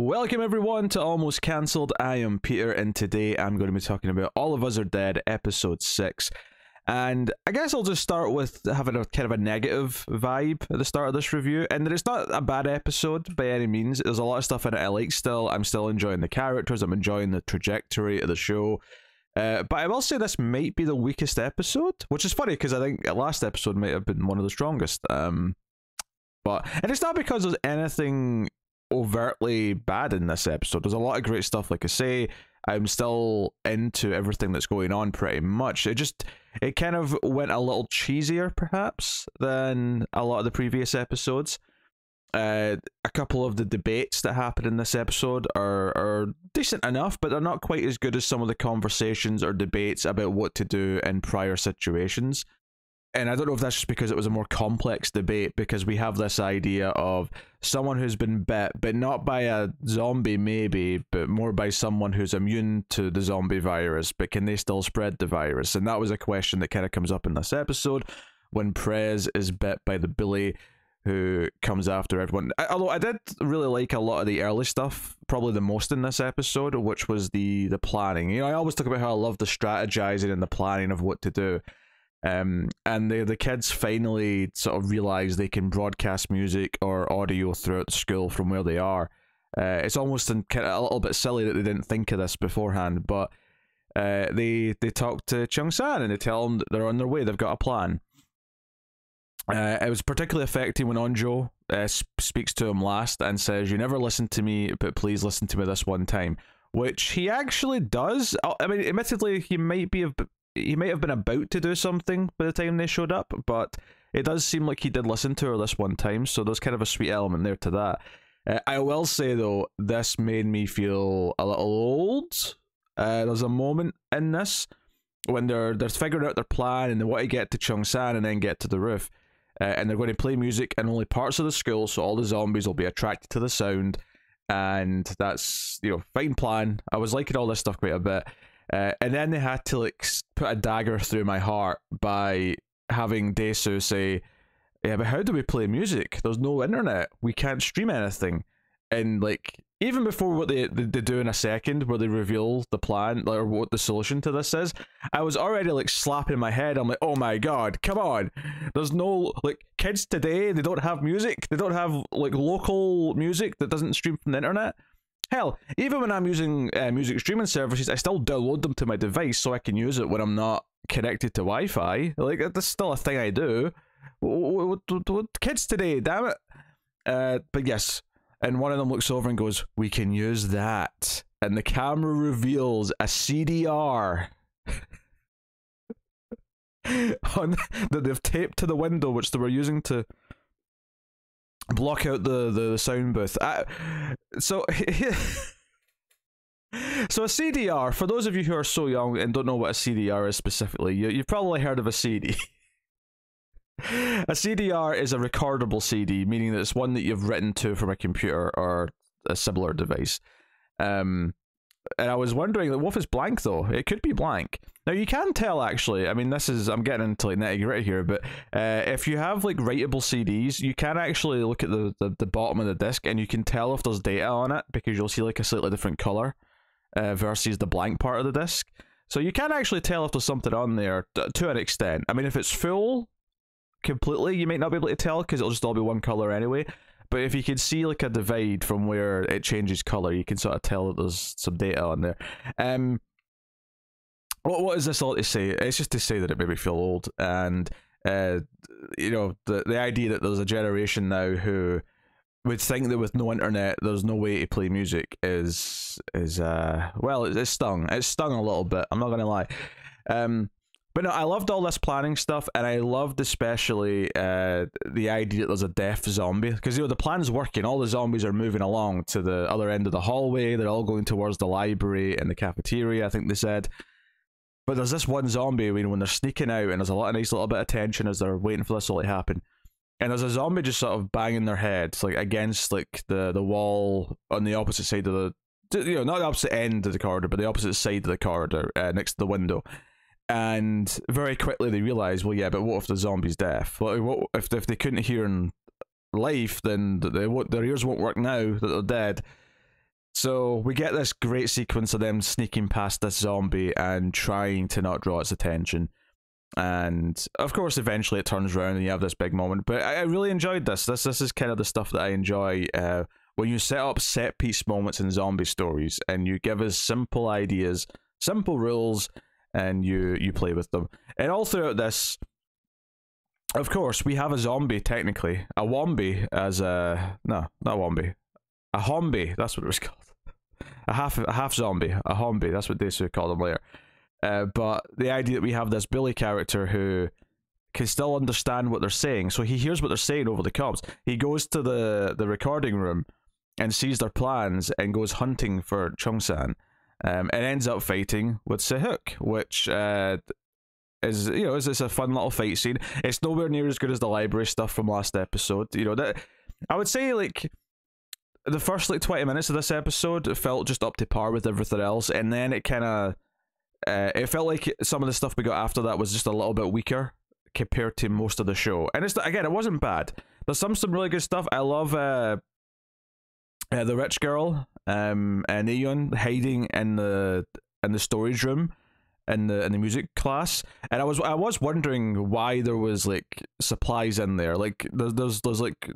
Welcome everyone to Almost Cancelled. I am Peter, and today I'm going to be talking about All of Us Are Dead, episode 6. And I guess I'll just start with having a kind of a negative vibe at the start of this review. And it's not a bad episode by any means. There's a lot of stuff in it I like still. I'm still enjoying the characters. I'm enjoying the trajectory of the show. But I will say this might be the weakest episode, which is funny because I think the last episode might have been one of the strongest. And it's not because there's anything overtly bad in this episode. There's a lot of great stuff, like I say. I'm still into everything that's going on pretty much. It kind of went a little cheesier perhaps than a lot of the previous episodes. A couple of the debates that happen in this episode are decent enough, but they're not quite as good as some of the conversations or debates about what to do in prior situations. And I don't know if that's just because it was a more complex debate, because we have this idea of someone who's been bit, but not by a zombie maybe, but more by someone who's immune to the zombie virus, but can they still spread the virus? And that was a question that kind of comes up in this episode when Prez is bit by the bully who comes after everyone. Although I did really like a lot of the early stuff, probably the most in this episode, which was the planning. You know, I always talk about how I love the strategizing and the planning of what to do. And the kids finally sort of realize they can broadcast music or audio throughout the school from where they are. It's almost kind of a little bit silly that they didn't think of this beforehand, but they talk to Chung San and they tell them that they're on their way, they've got a plan. It was particularly affecting when Onjo speaks to him last and says, "You never listen to me, but please listen to me this one time," which he actually does. I mean, admittedly, he might have been about to do something by the time they showed up, but it does seem like he did listen to her this one time, so there's kind of a sweet element there to that. I will say, though, this made me feel a little old. There's a moment in this when they're figuring out their plan and they want to get to Chung San and then get to the roof. And they're going to play music in only parts of the school, so all the zombies will be attracted to the sound. And that's, you know, fine plan. I was liking all this stuff quite a bit. And then they had to like put a dagger through my heart by having Desu say, "Yeah, but how do we play music? There's no internet. We can't stream anything." And like, even before what they do in a second, where they reveal the plan or what the solution to this is, I was already like slapping my head. I'm like, oh my god, come on! There's no, like, kids today, they don't have music. They don't have like local music that doesn't stream from the internet. Hell, even when I'm using music streaming services, I still download them to my device so I can use it when I'm not connected to Wi-Fi. Like, that's still a thing I do. What kids today, damn it. But yes, and one of them looks over and goes, "We can use that." And the camera reveals a CDR that they've taped to the window, which they were using to block out the sound booth. So a CDR, for those of you who are so young and don't know what a CDR is specifically, you've probably heard of a CD. A CDR is a recordable CD, meaning that it's one that you've written to from a computer or a similar device. And I was wondering, like, what if it's blank though? It could be blank. Now you can tell, actually. I mean, I'm getting into like nitty gritty here, but if you have like writable CDs, you can actually look at the bottom of the disc and you can tell if there's data on it, because you'll see like a slightly different color versus the blank part of the disc. So you can actually tell if there's something on there to an extent. I mean, if it's full completely, you might not be able to tell because it'll just all be one color anyway. But if you can see like a divide from where it changes color, you can sort of tell that there's some data on there. What is this all to say? It's just to say that it made me feel old, and you know, the idea that there's a generation now who would think that with no internet there's no way to play music is well, it's stung a little bit, I'm not gonna lie. But no, I loved all this planning stuff, and I loved especially the idea that there's a deaf zombie, because, you know, the plan's working. All the zombies are moving along to the other end of the hallway. They're all going towards the library and the cafeteria, I think they said. But there's this one zombie, when they're sneaking out, and there's a lot of nice little bit of tension as they're waiting for this all to happen. And there's a zombie just sort of banging their heads like against like the wall on the opposite side of the, you know, not the opposite end of the corridor, but the opposite side of the corridor, next to the window. And very quickly they realize, well, yeah, but what if the zombie's deaf? What if they couldn't hear in life, then their ears won't work now that they're dead. So we get this great sequence of them sneaking past this zombie and trying to not draw its attention. And of course, eventually it turns around and you have this big moment. But I really enjoyed this. This is kind of the stuff that I enjoy when you set up set piece moments in zombie stories and you give us simple ideas, simple rules, and you play with them. And all throughout this, of course, we have a zombie, technically. A wombie as a... No, not wombie. A hombie, that's what it was called. A half zombie. A hombie, that's what Desu called him later. But the idea that we have this Billy character who can still understand what they're saying. So he hears what they're saying over the comms. He goes to the recording room and sees their plans and goes hunting for Chung-san. And ends up fighting with Sehuk, which... is, you know, it's a fun little fight scene. It's nowhere near as good as the library stuff from last episode. You know, that I would say like the first like 20 minutes of this episode felt just up to par with everything else, and then it kind of it felt like some of the stuff we got after that was just a little bit weaker compared to most of the show. And it's again, it wasn't bad. There's some really good stuff. I love the rich girl and Aeon hiding in the storage room in the music class, and I was wondering why there was like supplies in there. Like there's like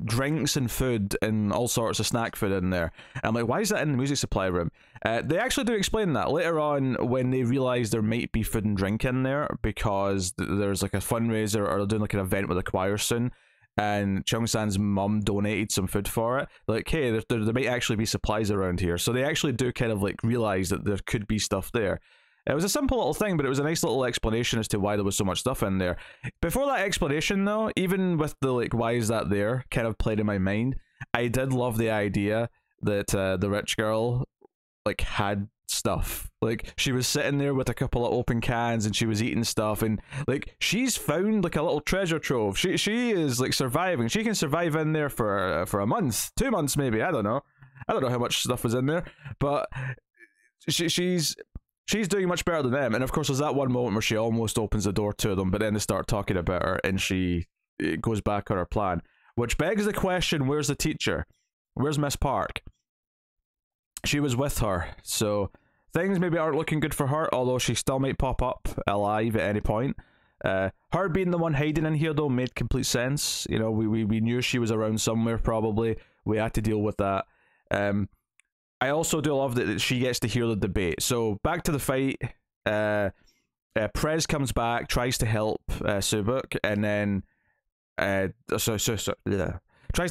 drinks and food and all sorts of snack food in there. And I'm like, why is that in the music supply room? They actually do explain that later on when they realize there might be food and drink in there because there's like a fundraiser or they're doing like an event with a choir soon, and Chung-san's mum donated some food for it. Like, hey, there might actually be supplies around here. So they actually do kind of like realize that there could be stuff there. It was a simple little thing, but it was a nice little explanation as to why there was so much stuff in there. Before that explanation, though, even with the, like, why is that there, kind of played in my mind, I did love the idea that the rich girl, like, had stuff. Like, she was sitting there with a couple of open cans, and she was eating stuff, and, like, she's found, like, a little treasure trove. She is, like, surviving. She can survive in there for a month, 2 months, maybe, I don't know. I don't know how much stuff was in there, but she's doing much better than them. And of course there's that one moment where she almost opens the door to them, but then they start talking about her and she goes back on her plan, which begs the question, where's the teacher? Where's Miss Park? She was with her, so things maybe aren't looking good for her, although she still might pop up alive at any point. Her being the one hiding in here though made complete sense. You know, we knew she was around somewhere probably. We had to deal with that. I also do love that she gets to hear the debate. So back to the fight. Prez comes back, tries to help Subuk, and then tries to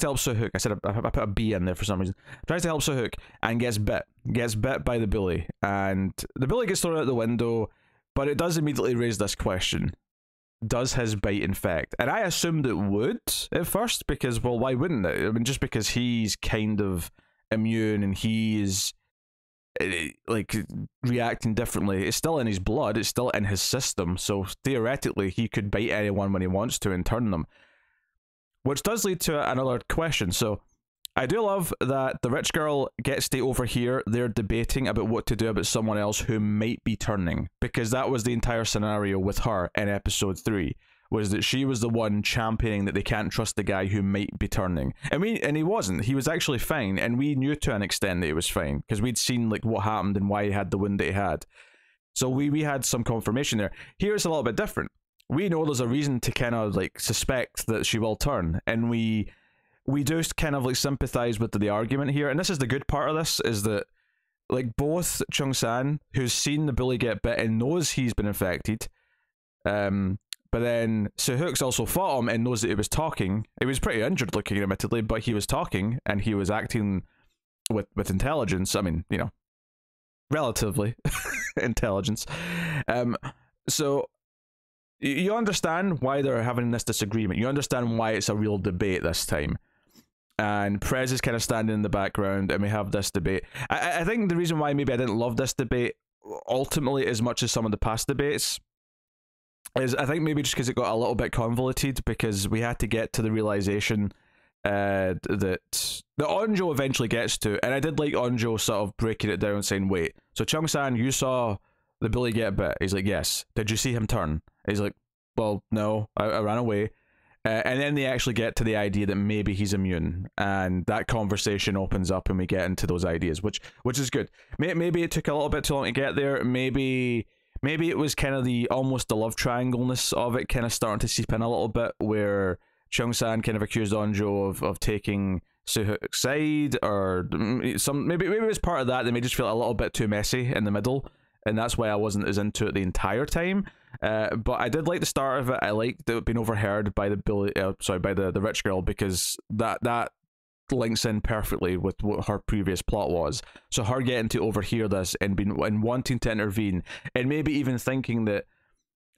help Sehuk. I said I put a B in there for some reason. Tries to help Sehuk and gets bit by the bully, and the bully gets thrown out the window. But it does immediately raise this question: does his bite infect? And I assumed it would at first because, well, why wouldn't it? I mean, just because he's kind of immune and he is like reacting differently, it's still in his blood, it's still in his system, so theoretically he could bite anyone when he wants to and turn them, which does lead to another question. So I do love that the rich girl gets to overhear they're debating about what to do about someone else who might be turning, because that was the entire scenario with her in episode 3, was that she was the one championing that they can't trust the guy who might be turning. And he wasn't. He was actually fine, and we knew to an extent that he was fine, because we'd seen like what happened and why he had the wound that he had. So we had some confirmation there. Here it's a little bit different. We know there's a reason to kind of like suspect that she will turn, and we do kind of like sympathize with the argument here. And this is the good part of this, is that like both Chung-san, who's seen the bully get bit and knows he's been infected, but then Sehuk's also fought him and knows that he was talking. He was pretty injured looking, admittedly, but he was talking and he was acting with intelligence. I mean, you know, relatively intelligence. So you understand why they're having this disagreement. You understand why it's a real debate this time. And Prez is kind of standing in the background and we have this debate. I think the reason why maybe I didn't love this debate ultimately as much as some of the past debates is I think maybe just because it got a little bit convoluted, because we had to get to the realization that Onjo eventually gets to, and I did like Onjo sort of breaking it down and saying, wait, so Chung-san, you saw the bully get bit? He's like, yes. Did you see him turn? He's like, well, no, I ran away. And then they actually get to the idea that maybe he's immune, and that conversation opens up, and we get into those ideas, which is good. Maybe it took a little bit too long to get there. Maybe it was kind of almost the love triangle-ness of it kind of starting to seep in a little bit, where Chung-san kind of accused Onjo of taking Suhook's side, or maybe it was part of that. They made just feel a little bit too messy in the middle, and that's why I wasn't as into it the entire time. But I did like the start of it. I liked it being overheard by the rich girl, because that links in perfectly with what her previous plot was. So her getting to overhear this and wanting to intervene, and maybe even thinking that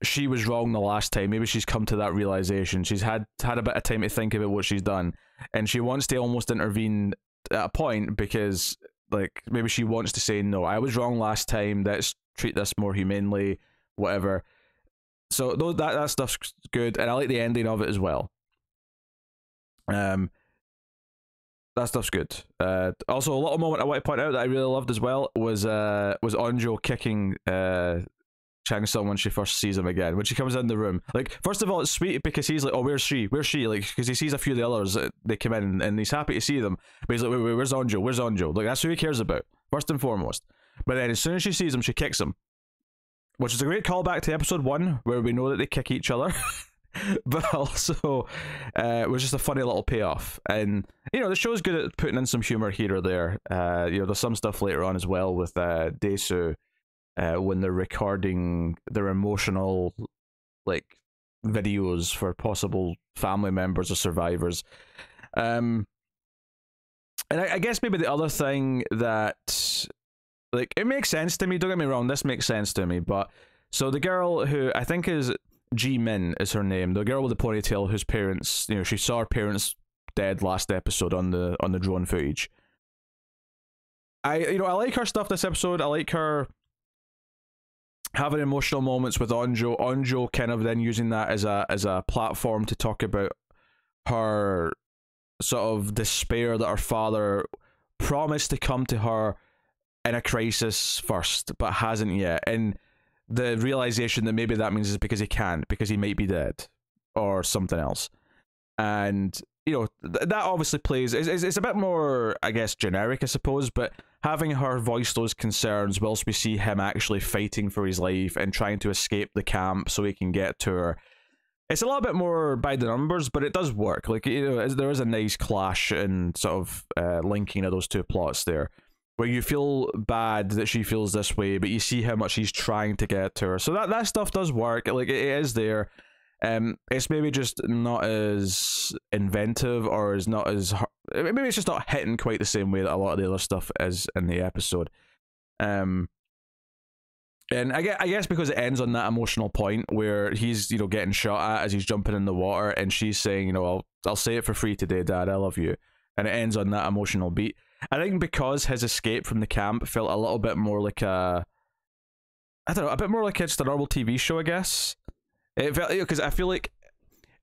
she was wrong the last time. Maybe she's come to that realization. She's had a bit of time to think about what she's done, and she wants to almost intervene at a point, because like maybe she wants to say, no, I was wrong last time, let's treat this more humanely, whatever. So that stuff's good, and I like the ending of it as well. That stuff's good. Also, a little moment I want to point out that I really loved as well was Onjo kicking Chang-sung when she first sees him again, when she comes in the room. Like, first of all, it's sweet because he's like, oh, where's she, like, because he sees a few of the others, they come in and he's happy to see them, but he's like, wait, where's Onjo? Like, that's who he cares about first and foremost. But then as soon as she sees him, she kicks him, which is a great callback to episode 1, where we know that they kick each other. But also it was just a funny little payoff. And the show's good at putting in some humor here or there. There's some stuff later on as well with Dae-soo, when they're recording their emotional like videos for possible family members or survivors. And I guess maybe the other thing that, like, it makes sense to me, don't get me wrong, this makes sense to me, but so the girl who I think is Ji-min is her name, the girl with the ponytail whose parents, she saw her parents dead last episode on the drone footage. I like her stuff this episode. I like her having emotional moments with Onjo kind of then using that as a platform to talk about her sort of despair that her father promised to come to her in a crisis first, but hasn't yet, and the realization that maybe that means is because he can't, because he might be dead or something else. And that obviously plays, it's a bit more, I guess, generic, I suppose, but having her voice those concerns whilst we see him actually fighting for his life and trying to escape the camp so he can get to her, it's a little bit more by the numbers, but it does work. Like, there is a nice clash and sort of linking of those two plots there, where you feel bad that she feels this way, but you see how much he's trying to get to her. So that stuff does work. Like, it is there. It's maybe just not as inventive, or is not as hard. Maybe it's just not hitting quite the same way that a lot of the other stuff is in the episode. And I guess because it ends on that emotional point where he's getting shot at as he's jumping in the water, and she's saying, I'll say it for free today, Dad, I love you, and it ends on that emotional beat. I think because his escape from the camp felt a little bit more like a bit more like just a normal TV show, I guess. It felt, because I feel like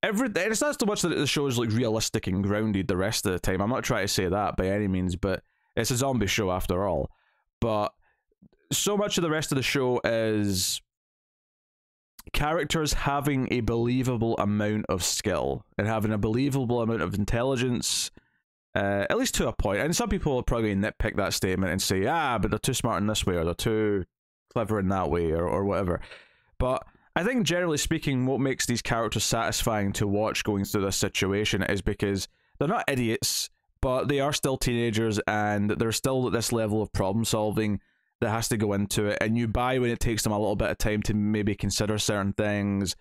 it's not so much that the show is like realistic and grounded the rest of the time. I'm not trying to say that by any means, but it's a zombie show after all. But so much of the rest of the show is characters having a believable amount of skill and having a believable amount of intelligence, at least to a point. And some people will probably nitpick that statement and say, but they're too smart in this way, or they're too clever in that way, or whatever. But I think generally speaking, what makes these characters satisfying to watch going through this situation is because they're not idiots, but they are still teenagers, and there's still this level of problem solving that has to go into it, and you buy when it takes them a little bit of time to maybe consider certain things.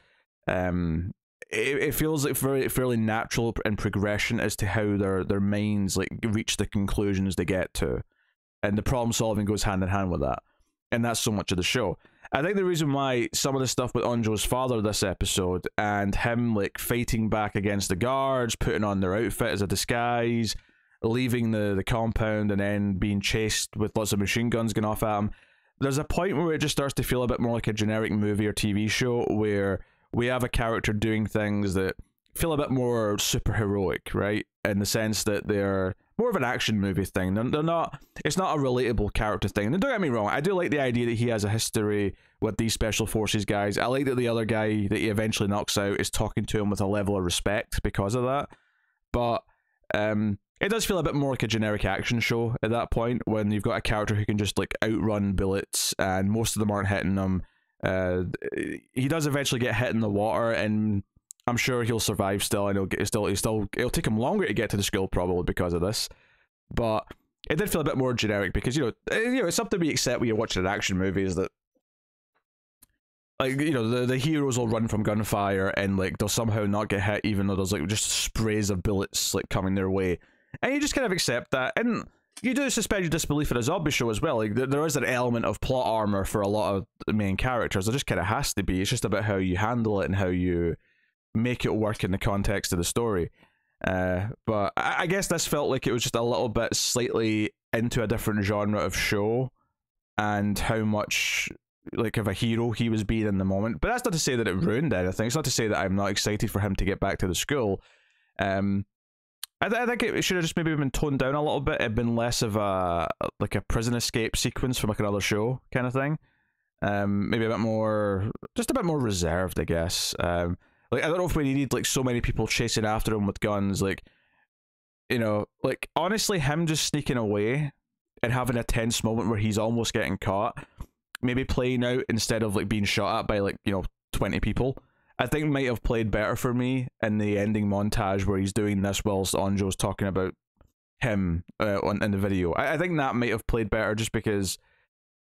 It feels like fairly natural in progression as to how their minds like reach the conclusions they get to, and the problem solving goes hand in hand with that, and that's so much of the show. I think the reason why some of the stuff with Onjo's father this episode, and him like fighting back against the guards, putting on their outfit as a disguise, leaving the compound, and then being chased with lots of machine guns going off at him, there's a point where it just starts to feel a bit more like a generic movie or TV show, where we have a character doing things that feel a bit more superheroic, right? In the sense that they're more of an action movie thing. They're not. It's not a relatable character thing. And don't get me wrong, I do like the idea that he has a history with these special forces guys. I like that the other guy that he eventually knocks out is talking to him with a level of respect because of that. But it does feel a bit more like a generic action show at that point, when you've got a character who can just like outrun bullets and most of them aren't hitting him. He does eventually get hit in the water, and I'm sure he'll survive still, and it'll take him longer to get to the school probably because of this. But it did feel a bit more generic because it's something we accept when you're watching an action movie, is that like the heroes will run from gunfire and like they'll somehow not get hit even though there's like just sprays of bullets like coming their way, and you just kind of accept that. And you do suspend your disbelief in a zombie show as well. Like there is an element of plot armor for a lot of the main characters. There just kind of has to be. It's just about how you handle it and how you make it work in the context of the story. But I guess this felt like it was just a little bit slightly into a different genre of show, and how much like of a hero he was being in the moment. But that's not to say that it ruined anything. It's not to say that I'm not excited for him to get back to the school. I think it should have just maybe been toned down a little bit. It'd been less of a prison escape sequence from like another show kind of thing. Maybe a bit more reserved, I guess. Like I don't know if we needed like so many people chasing after him with guns. Like, like honestly, him just sneaking away and having a tense moment where he's almost getting caught, maybe playing out instead of like being shot at by like 20 people, I think might have played better for me in the ending montage where he's doing this whilst Anjo's talking about him in the video. I think that might have played better just because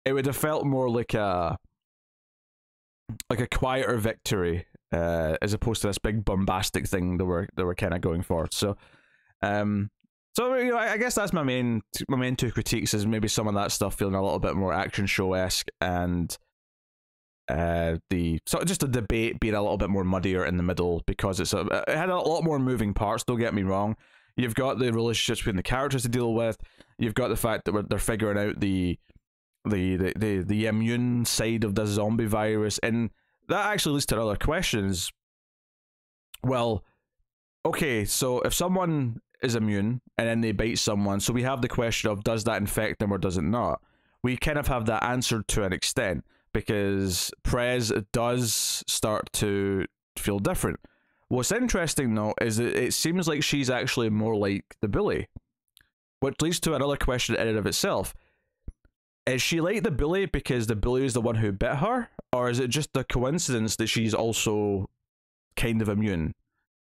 it would have felt more like a quieter victory as opposed to this big bombastic thing that we're kind of going for. So I guess that's my main two critiques, is maybe some of that stuff feeling a little bit more action show-esque, and just the debate being a little bit more muddier in the middle because it had a lot more moving parts. Don't get me wrong. You've got the relationships between the characters to deal with. You've got the fact that they're figuring out the immune side of the zombie virus, and that actually leads to other questions. Well, okay, so if someone is immune and then they bite someone, so we have the question of, does that infect them or does it not? We kind of have that answered to an extent, because Prez does start to feel different. What's interesting though is that it seems like she's actually more like the bully, which leads to another question in and of itself. Is she like the bully because the bully is the one who bit her, or is it just a coincidence that she's also kind of immune?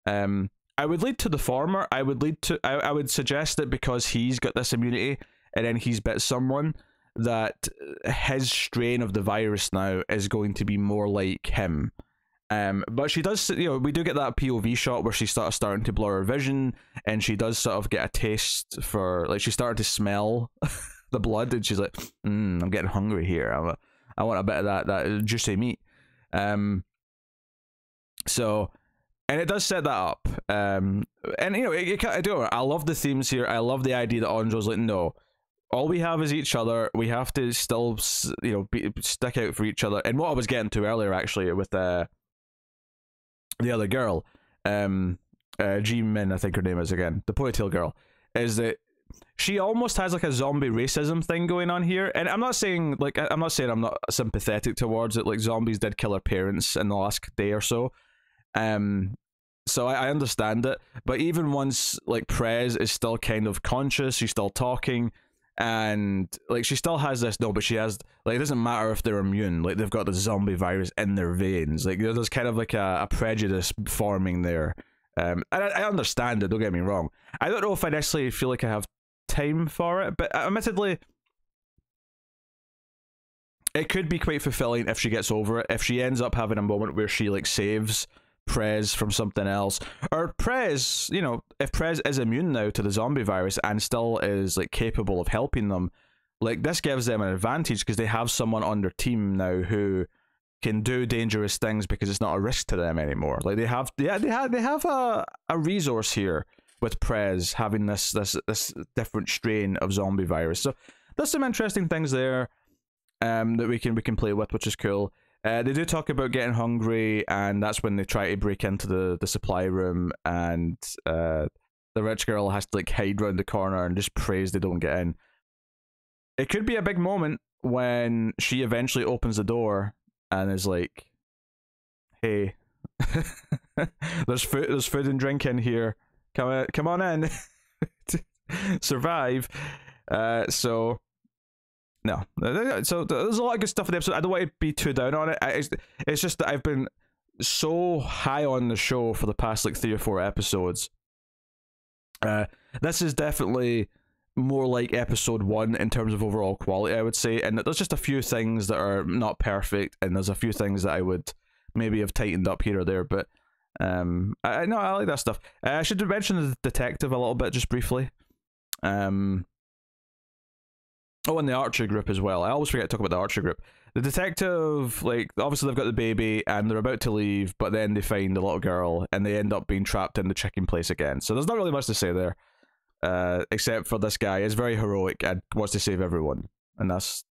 I would lead to the former. I would suggest that because he's got this immunity and then he's bit someone, that his strain of the virus now is going to be more like him. But she does, we do get that POV shot where she's starting to blur her vision, and she does sort of get a taste for, like, she's starting to smell the blood, and she's like, I'm getting hungry here. I want a bit of that juicy meat. So, and it does set that up. And I love the themes here. I love the idea that Anjo's like, no, all we have is each other. We have to still, stick out for each other. And what I was getting to earlier, actually, with the other girl, Ji-min, I think her name is again, the ponytail girl, is that she almost has like a zombie racism thing going on here. And I'm not saying I'm not sympathetic towards it. Like, zombies did kill her parents in the last day or so. So I understand it. But even once, like, Prez is still kind of conscious, she's still talking, and like she still has this, no, but she has, like, it doesn't matter if they're immune, like, they've got the zombie virus in their veins. Like, there's kind of like a prejudice forming there. And I understand it, don't get me wrong. I don't know if I necessarily feel like I have time for it, but admittedly, it could be quite fulfilling if she gets over it, if she ends up having a moment where she, like, saves Prez from something else, or Prez, if Prez is immune now to the zombie virus and still is, like, capable of helping them, like, this gives them an advantage because they have someone on their team now who can do dangerous things because it's not a risk to them anymore. Like, they have a resource here with Prez having this different strain of zombie virus. So there's some interesting things there that we can play with, which is cool. They do talk about getting hungry, and that's when they try to break into the supply room, and the rich girl has to like hide round the corner and just prays they don't get in. It could be a big moment when she eventually opens the door and is like, "Hey, there's food and drink in here. Come on in, survive." So no, so there's a lot of good stuff in the episode. I don't want to be too down on it. It's just that I've been so high on the show for the past like 3 or 4 episodes. This is definitely more like episode 1 in terms of overall quality, I would say, and there's just a few things that are not perfect, and there's a few things that I would maybe have tightened up here or there, but I like that stuff. I should mention the detective a little bit just briefly. Oh, and the Archer group as well. I always forget to talk about the Archer group. The detective, like, obviously they've got the baby and they're about to leave, but then they find the little girl and they end up being trapped in the chicken place again. So there's not really much to say there, except for this guy is very heroic and wants to save everyone, and that's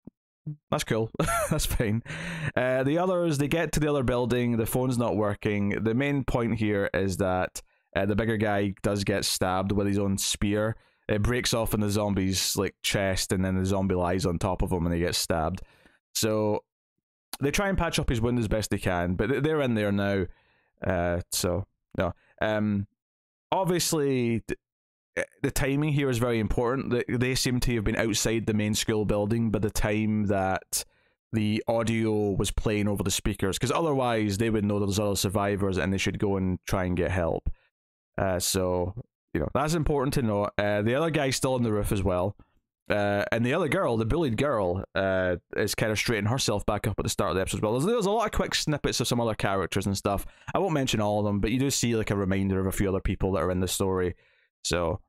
cool. That's fine. The others, they get to the other building, the phone's not working. The main point here is that the bigger guy does get stabbed with his own spear. It breaks off in the zombie's like chest, and then the zombie lies on top of him and he gets stabbed. So they try and patch up his wound as best they can, but they're in there now. So no. Obviously, the timing here is very important. They seem to have been outside the main school building by the time that the audio was playing over the speakers, because otherwise they would know there's other survivors and they should go and try and get help. So, you know, that's important to know. The other guy's still on the roof as well. And the other girl, the bullied girl, is kind of straightening herself back up at the start of the episode as well. There's a lot of quick snippets of some other characters and stuff. I won't mention all of them, but you do see like a reminder of a few other people that are in the story. So,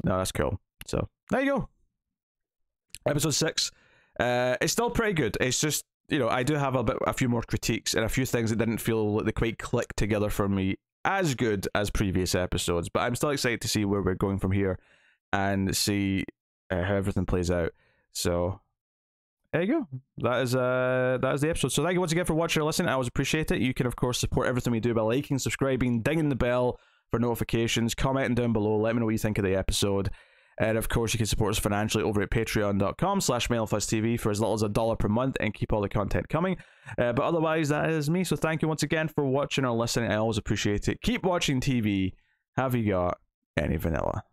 no, that's cool. So, there you go. Episode 6. It's still pretty good. It's just, you know, I do have a few more critiques and a few things that didn't feel like they quite clicked together for me as good as previous episodes. But I'm still excited to see where we're going from here and see how everything plays out. So there you go. That is the episode. So thank you once again for watching or listening. I always appreciate it. You can of course support everything we do by liking, subscribing, dinging the bell for notifications, commenting down below, let me know what you think of the episode. And of course you can support us financially over at patreon.com/MailFuzzTV for as little as $1 per month and keep all the content coming. But otherwise that is me. So thank you once again for watching or listening. I always appreciate it. Keep watching TV. Have you got any vanilla?